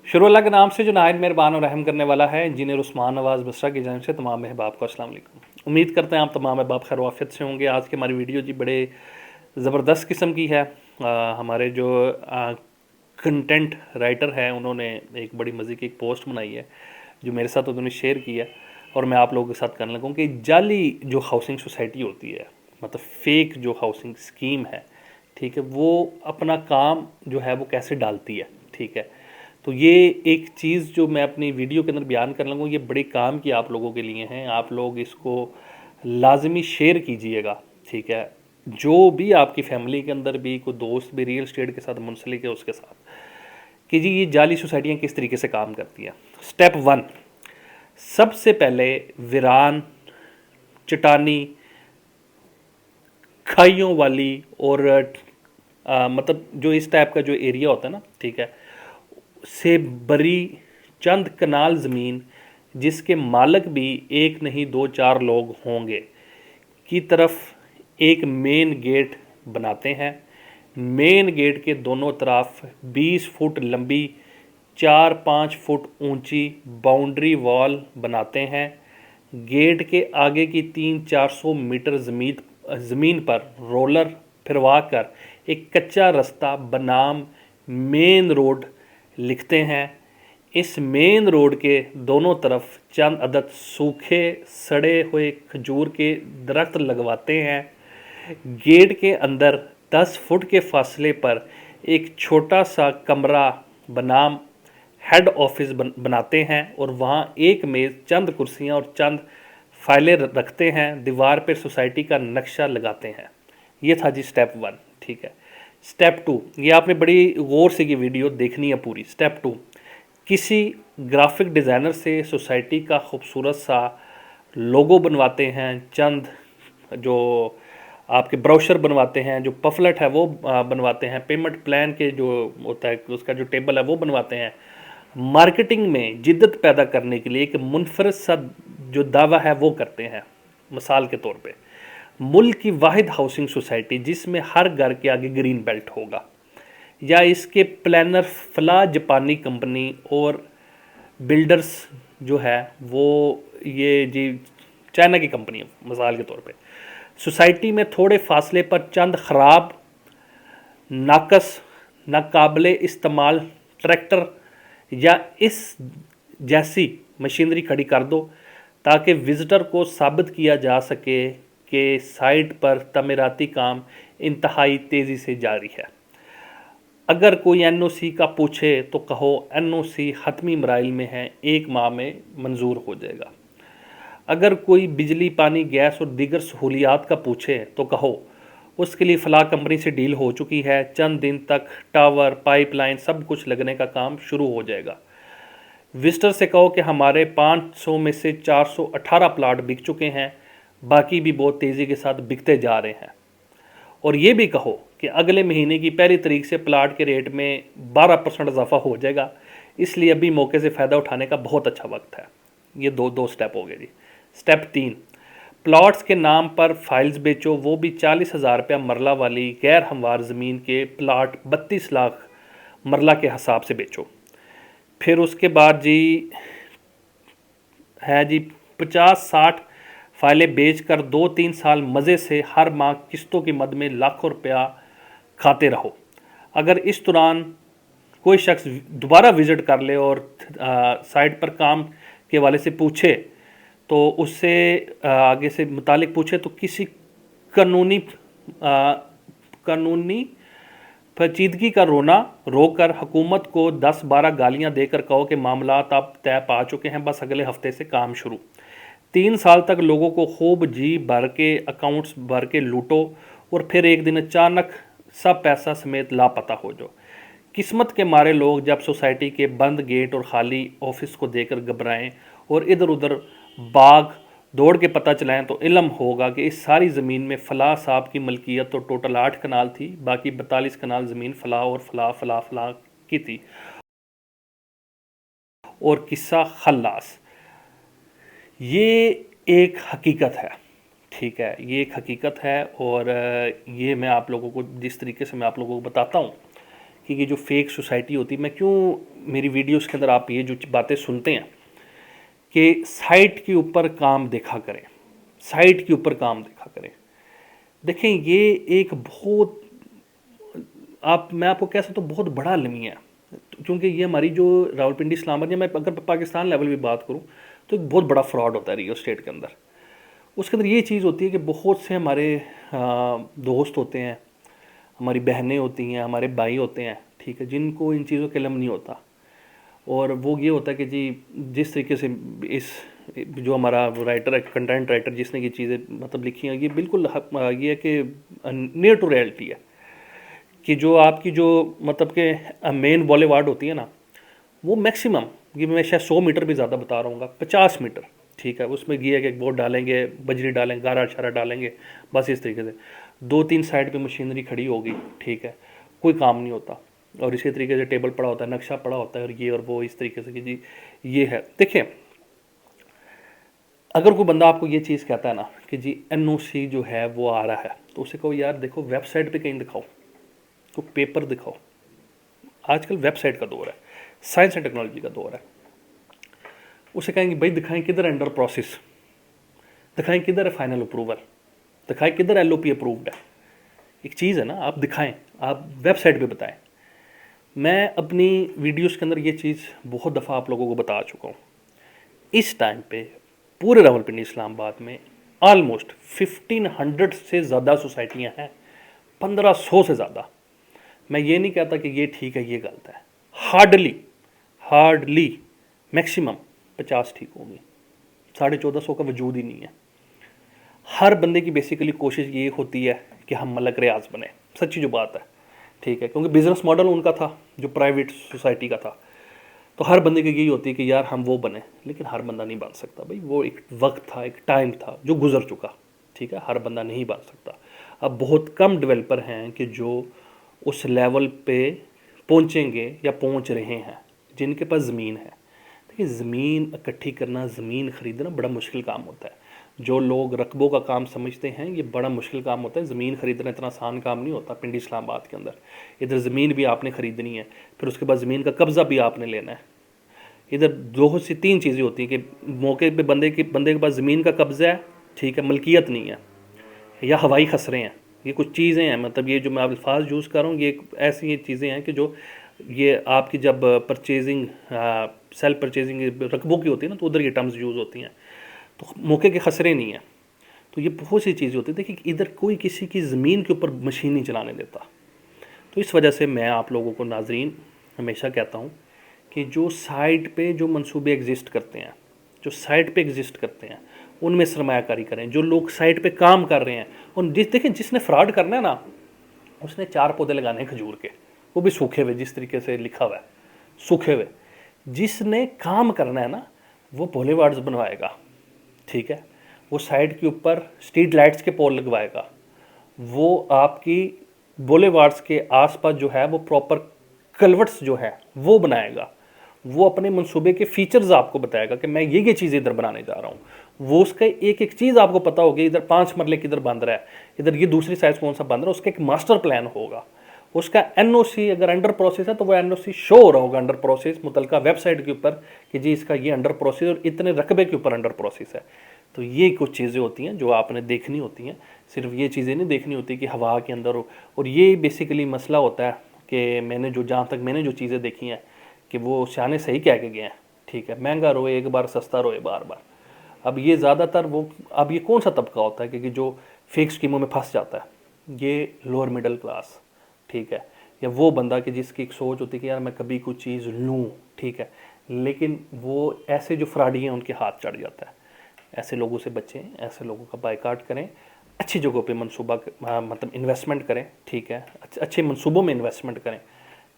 शुरू अल्लाह के नाम से जो नायत मेहरबान और रहम करने वाला है। इंजीनियर उस्मान नवाज़ बसरा की जानिब से तमाम अहबाब को अस्सलाम वालेकुम। उम्मीद करते हैं आप तमाम अहबाब खैर वाफियत से होंगे। आज की हमारी वीडियो जी बड़े ज़बरदस्त किस्म की है। हमारे जो कंटेंट राइटर है उन्होंने एक बड़ी मज़े की एक पोस्ट बनाई है जो मेरे साथ उन्होंने शेयर की है और मैं आप लोगों के साथ करने लगूँ कि जाली जो हाउसिंग सोसाइटी होती है, मतलब फेक जो हाउसिंग स्कीम है, ठीक है, वो अपना काम जो है वो कैसे डालती है। ठीक है, तो ये एक चीज़ जो मैं अपनी वीडियो के अंदर बयान कर लूँगा, ये बड़े काम की आप लोगों के लिए हैं। आप लोग इसको लाजमी शेयर कीजिएगा। ठीक है, जो भी आपकी फैमिली के अंदर भी कोई दोस्त भी रियल एस्टेट के साथ मुंसलिक है उसके साथ, कि जी ये जाली सोसाइटियाँ किस तरीके से काम करती हैं। स्टेप वन, सबसे पहले वीरान, चटानी, खाइयों वाली और मतलब जो इस टाइप का जो एरिया होता है ना, ठीक है, से बरी चंद कनाल ज़मीन जिसके मालिक भी एक नहीं दो चार लोग होंगे की तरफ एक मेन गेट बनाते हैं। मेन गेट के दोनों तरफ 20 फुट लंबी 4-5 फुट ऊंची बाउंड्री वॉल बनाते हैं। गेट के आगे की 300-400 मीटर ज़मीन पर रोलर फिरवा कर एक कच्चा रास्ता बनाम मेन रोड लिखते हैं। इस मेन रोड के दोनों तरफ चंद अदद सूखे सड़े हुए खजूर के दरख्त लगवाते हैं। गेट के अंदर 10 फुट के फासले पर एक छोटा सा कमरा बनाम हेड ऑफिस बनाते हैं और वहाँ एक मेज़, चंद कुर्सियाँ और चंद फाइलें रखते हैं। दीवार पर सोसाइटी का नक्शा लगाते हैं। ये था जी स्टेप वन। ठीक है, स्टेप टू, ये आपने बड़ी गौर से ये वीडियो देखनी है पूरी। स्टेप टू, किसी ग्राफिक डिज़ाइनर से सोसाइटी का खूबसूरत सा लोगो बनवाते हैं, चंद जो आपके ब्रोशर बनवाते हैं, जो पफलेट है वो बनवाते हैं, पेमेंट प्लान के जो होता है उसका जो टेबल है वो बनवाते हैं। मार्केटिंग में जिद्दत पैदा करने के लिए एक मुनफरद सा जो दावा है वो करते हैं। मिसाल के तौर पे मुल्क की वाहिद हाउसिंग सोसाइटी जिसमें हर घर के आगे ग्रीन बेल्ट होगा, या इसके प्लानर फला जापानी कंपनी और बिल्डर्स जो है वो ये जी चाइना की कंपनी है। मिसाल के तौर पे सोसाइटी में थोड़े फासले पर चंद ख़राब, नाकस, नाकाबिले इस्तेमाल ट्रैक्टर या इस जैसी मशीनरी खड़ी कर दो ताकि विज़िटर को साबित किया जा सके कि साइट पर तमीराती काम इंतहाई तेज़ी से जारी है। अगर कोई एनओसी का पूछे तो कहो एनओसी हतमी मराइल में है, 1 माह में मंजूर हो जाएगा। अगर कोई बिजली, पानी, गैस और दीगर सहूलियात का पूछे तो कहो उसके लिए फ़लाँ कंपनी से डील हो चुकी है, चंद दिन तक टावर, पाइपलाइन सब कुछ लगने का काम शुरू हो जाएगा। विजिटर से कहो कि हमारे 500 में से 418 प्लाट बिक चुके हैं, बाकी भी बहुत तेज़ी के साथ बिकते जा रहे हैं। और ये भी कहो कि अगले महीने की पहली तारीख से प्लाट के रेट में 12% इजाफा हो जाएगा, इसलिए अभी मौके से फ़ायदा उठाने का बहुत अच्छा वक्त है। ये दो स्टेप हो गए जी। स्टेप 3, प्लॉट्स के नाम पर फाइल्स बेचो, वो भी 40,000 रुपया मरला वाली गैर हमवार ज़मीन के प्लाट 32 लाख मरला के हिसाब से बेचो। फिर उसके बाद जी है जी 50-60 फाइलें बेचकर 2-3 साल मज़े से हर माह किस्तों की मद में लाखों रुपया खाते रहो। अगर इस दौरान कोई शख्स दोबारा विज़िट कर ले और साइट पर काम के वाले से पूछे तो उससे आगे से मुतालिक पूछे तो किसी कानूनी कानूनी पेचीदगी का रोना रोकर हुकूमत को 10-12 गालियां देकर कहो कि मामलात अब तय पा चुके हैं, बस अगले हफ्ते से काम शुरू। 3 साल तक लोगों को खूब जी भर के अकाउंट्स भर के लूटो और फिर एक दिन अचानक सब पैसा समेत लापता हो जाओ। किस्मत के मारे लोग जब सोसाइटी के बंद गेट और खाली ऑफिस को देखकर घबराएं और इधर उधर बाग दौड़ के पता चलाएं तो इल्म होगा कि इस सारी ज़मीन में फ़लाह साहब की मलकियत तो टोटल 8 कनाल थी, बाकी 42 कनाल ज़मीन फ़लाह और फ़लाह की थी। और किस्सा खल्लास, ये एक हकीकत है। ठीक है, ये एक हकीकत है और ये मैं आप लोगों को जिस तरीके से मैं आप लोगों को बताता हूँ कि ये जो फेक सोसाइटी होती है, मैं क्यों मेरी वीडियोस के अंदर आप ये जो बातें सुनते हैं कि साइट के ऊपर काम देखा करें, साइट के ऊपर काम देखा करें। देखें ये एक बहुत मैं आपको कह सकता हूँ बहुत बड़ा अलमिया है, क्योंकि ये हमारी जो रावलपिंडी इस्लामाबाद, या मैं अगर पाकिस्तान लेवल भी बात करूँ तो एक बहुत बड़ा फ्रॉड होता है रियल एस्टेट के अंदर। उसके अंदर ये चीज़ होती है कि बहुत से हमारे दोस्त होते हैं, हमारी बहनें होती हैं, हमारे भाई होते हैं, ठीक है, जिनको इन चीज़ों का इल्म नहीं होता। और वो ये होता है कि जी जिस तरीके से इस जो हमारा राइटर है, कंटेंट राइटर जिसने ये चीज़ें मतलब लिखी हैं, ये बिल्कुल ये है कि नियर टू रियलिटी है कि जो आपकी जो मतलब के मेन बॉलीवार्ड होती है ना, वो मैक्सिमम, ये मैं शायद 100 मीटर भी ज़्यादा बता रहा हूँ, 50 मीटर, ठीक है, उसमें ये है कि एक बोर्ड डालेंगे, बजरी डालेंगे, गारा छारा डालेंगे, बस इस तरीके से 2-3 साइड पे मशीनरी खड़ी होगी, ठीक है, कोई काम नहीं होता। और इसी तरीके से टेबल पड़ा होता है, नक्शा पड़ा होता है, और ये और वो इस तरीके से कि जी ये है। देखिए अगर कोई बंदा आपको ये चीज़ कहता है ना कि जी एनओसी जो है वो आ रहा है, तो उसे कहो यार देखो वेबसाइट पे कहीं दिखाओ, तो पेपर दिखाओ। आजकल वेबसाइट का दौर है, साइंस एंड टेक्नोलॉजी का दौर है। उसे कहेंगे भाई दिखाएं किधर अंडर प्रोसेस, दिखाएं किधर है फाइनल अप्रूवल, दिखाएं किधर एलओपी अप्रूव्ड है। एक चीज़ है ना, आप दिखाएं, आप वेबसाइट पे बताएं। मैं अपनी वीडियोस के अंदर ये चीज़ बहुत दफ़ा आप लोगों को बता चुका हूँ। इस टाइम पे पूरे रावलपिंडी इस्लामाबाद में ऑलमोस्ट 1500 से ज़्यादा सोसाइटियाँ हैं, 1500 से ज़्यादा। मैं ये नहीं कहता कि ये ठीक है ये गलत है, हार्डली मैक्सिमम 50 ठीक होगी, 1450 का वजूद ही नहीं है। हर बंदे की बेसिकली कोशिश ये होती है कि हम मलक रियाज बने, सच्ची जो बात है, ठीक है, क्योंकि बिजनेस मॉडल उनका था जो प्राइवेट सोसाइटी का था, तो हर बंदे की यही होती है कि यार हम वो बने, लेकिन हर बंदा नहीं बन सकता भाई। वो एक वक्त था, एक टाइम था जो गुजर चुका, ठीक है, हर बंदा नहीं बन सकता। अब बहुत कम डेवलपर हैं कि जो उस लेवल पे पहुंचेंगे या पहुंच रहे हैं जिनके पास ज़मीन है। देखिए ज़मीन इकट्ठी करना, ज़मीन ख़रीदना बड़ा मुश्किल काम होता है। जो लोग रकबों का काम समझते हैं ये बड़ा मुश्किल काम होता है। ज़मीन ख़रीदना इतना आसान काम नहीं होता पिंडी इस्लामाबाद के अंदर। इधर ज़मीन भी आपने ख़रीदनी है, फिर उसके बाद ज़मीन का कब्ज़ा भी आपने लेना है। इधर 2 से 3 चीज़ें होती हैं कि मौके पे बंदे के पास ज़मीन का कब्ज़ा है, ठीक है, मलकियत नहीं है, या हवाई खसरे हैं। ये कुछ चीज़ें हैं, मतलब ये जो मैं अल्फाज यूज़ कर रहा हूँ ये ऐसी ये चीज़ें हैं कि जो ये आपकी जब परचेजिंग सेल्फ परचेजिंग रकबों की होती है ना, तो उधर ये टर्म्स यूज़ होती हैं। तो मौके के खसरे नहीं हैं, तो ये बहुत सी चीज़ें होती है। देखिए इधर कोई किसी की ज़मीन के ऊपर मशीन नहीं चलाने देता। तो इस वजह से मैं आप लोगों को नाजरीन हमेशा कहता हूँ कि जो साइट पे जो मंसूबे एग्जिस्ट करते हैं, जो साइट पे एग्जिस्ट करते हैं, उनमें सरमायाकारी करें। जो लोग साइट पे काम कर रहे हैं उन देखें, जिसने फ्रॉड करना है ना, उसने 4 पौधे लगाने हैं खजूर के, वो भी सूखे हुए, जिस तरीके से लिखा हुआ है सूखे हुए। जिसने काम करना है ना, वो बोलेवार्ड्स बनवाएगा, ठीक है, वो साइड के ऊपर स्ट्रीट लाइट्स के पोल लगवाएगा, वो आपकी बोलेवार्ड्स के आसपास जो है वो प्रॉपर कलवर्ट्स जो है वो बनाएगा, वो अपने मंसूबे के फीचर्स आपको बताएगा कि मैं ये चीज़ें इधर बनाने जा रहा हूँ। वो उसका एक एक चीज़ आपको पता होगी, इधर 5 मरले किधर बंद रहा है, इधर ये दूसरी साइड कौन सा बंद रहा है, उसका एक मास्टर प्लान होगा। उसका एनओसी अगर अंडर प्रोसेस है तो वो एनओसी शो हो रहा होगा अंडर प्रोसेस मुतलका वेबसाइट के ऊपर कि जी इसका ये अंडर प्रोसेस और इतने रकबे के ऊपर अंडर प्रोसेस है। तो ये कुछ चीज़ें होती हैं जो आपने देखनी होती हैं। सिर्फ ये चीज़ें नहीं देखनी होती कि हवा के अंदर हो। और ये बेसिकली मसला होता है कि मैंने जो जहाँ तक मैंने जो चीज़ें देखी हैं कि वो सियाने सही कह के गए हैं, ठीक है, महंगा रोए एक बार, सस्ता रोए बार बार। अब ये ज़्यादातर वो, अब ये कौन सा तबका होता है क्योंकि जो फेक स्कीमों में फंस जाता है, ये लोअर मिडिल क्लास, ठीक है, या वो बंदा कि जिसकी एक सोच होती है कि यार मैं कभी कुछ चीज़ लूँ, ठीक है, लेकिन वो ऐसे जो फ्रॉडी हैं उनके हाथ चढ़ जाता है। ऐसे लोगों से बचें, ऐसे लोगों का बायकाट करें, अच्छी जगहों पे मंसूबा मतलब इन्वेस्टमेंट करें, ठीक है, अच्छे मंसूबों में इन्वेस्टमेंट करें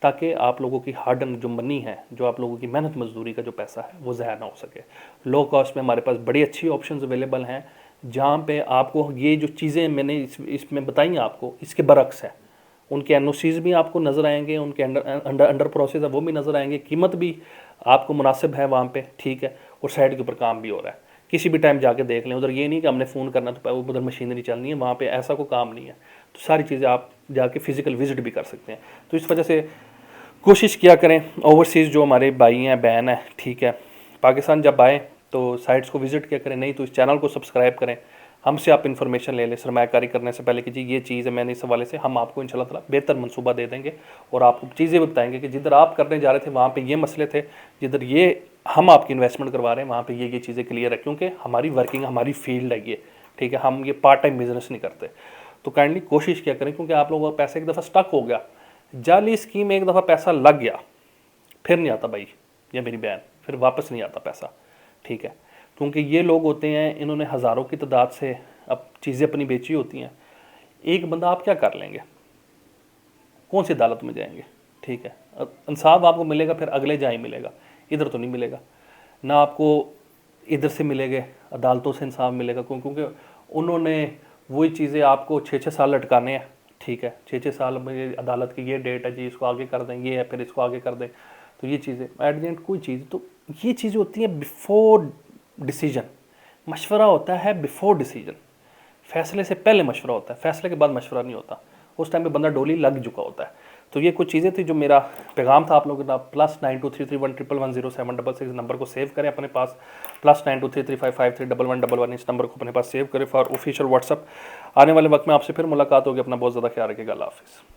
ताकि आप लोगों की हार्ड अर्न जो मनी है, जो आप लोगों की मेहनत मजदूरी का जो पैसा है वो ज़ाया ना हो सके। लो कॉस्ट में हमारे पास बड़ी अच्छी ऑप्शंस अवेलेबल हैं जहाँ पे आपको ये जो चीज़ें मैंने इसमें बताई आपको इसके बरक्स है। उनके एनओसीज भी आपको नज़र आएंगे, उनके अंडर प्रोसेस है वो भी नज़र आएंगे, कीमत भी आपको मुनासिब है वहाँ पे, ठीक है, और साइड के ऊपर काम भी हो रहा है। किसी भी टाइम जाके देख लें, उधर ये नहीं कि हमने फ़ोन करना तो उधर मशीनरी चलनी है, वहाँ पे ऐसा कोई काम नहीं है। तो सारी चीज़ें आप जाके फिज़िकल विजिट भी कर सकते हैं। तो इस वजह से कोशिश किया करें ओवरसीज़ जो हमारे भाई हैं बहन हैं, ठीक है, पाकिस्तान जब आए तो साइट्स को विज़िट किया करें, नहीं तो इस चैनल को सब्सक्राइब करें, हमसे आप इन्फॉर्मेशन ले लें सरमायाकारी करने से पहले कि जी ये चीज़ है, मैंने इस हवाले से हम आपको इंशाल्लाह ताला बेहतर मंसूबा दे देंगे और आपको चीज़ें भी बताएंगे कि जिधर आप करने जा रहे थे वहाँ पे ये मसले थे, जिधर ये हम आपकी इन्वेस्टमेंट करवा रहे हैं वहाँ पे ये चीज़ें क्लियर है, क्योंकि हमारी वर्किंग हमारी फील्ड है ये, ठीक है, हम ये पार्ट टाइम बिजनेस नहीं करते। तो काइंडली कोशिश किया करें, क्योंकि आप लोगों का पैसा एक दफ़ा स्टक हो गया, जाली स्कीम एक दफ़ा पैसा लग गया फिर नहीं आता भाई या मेरी बहन, फिर वापस नहीं आता पैसा, ठीक है, क्योंकि ये लोग होते हैं, इन्होंने हज़ारों की तादाद से अब चीज़ें अपनी बेची होती हैं, एक बंदा आप क्या कर लेंगे, कौन सी अदालत में जाएंगे, ठीक है, इंसाफ आपको मिलेगा फिर अगले जहाँ ही मिलेगा, इधर तो नहीं मिलेगा, ना आपको इधर से मिलेंगे अदालतों से इंसाफ मिलेगा, क्योंकि उन्होंने वही चीज़ें आपको 6-6 साल लटकाने हैं, ठीक है, 6-6 साल में अदालत की ये डेट है जी, इसको आगे कर दें, ये है, फिर इसको आगे कर दें, तो ये चीज़ें एट द एंड कोई चीज़, तो ये चीज़ें होती हैं बिफोर डिसीजन, मशवरा होता है बिफोर डिसीजन, फैसले से पहले मशवरा होता है, फैसले के बाद मशवरा नहीं होता, उस टाइम पे बंदा डोली लग चुका होता है। तो ये कुछ चीज़ें थी जो मेरा पैगाम था आप लोगों के साथ। +923311110766 नंबर को सेव करें अपने पास, +9233553111 इस नंबर को अपने पास सेव करें फॉर ऑफिशियल व्हाट्सअप। आने वाले वक्त में आपसे फिर मुलाकात होगी, अपना बहुत ज़्यादा ख्याल रखिएगा, अल्लाह हाफिज़।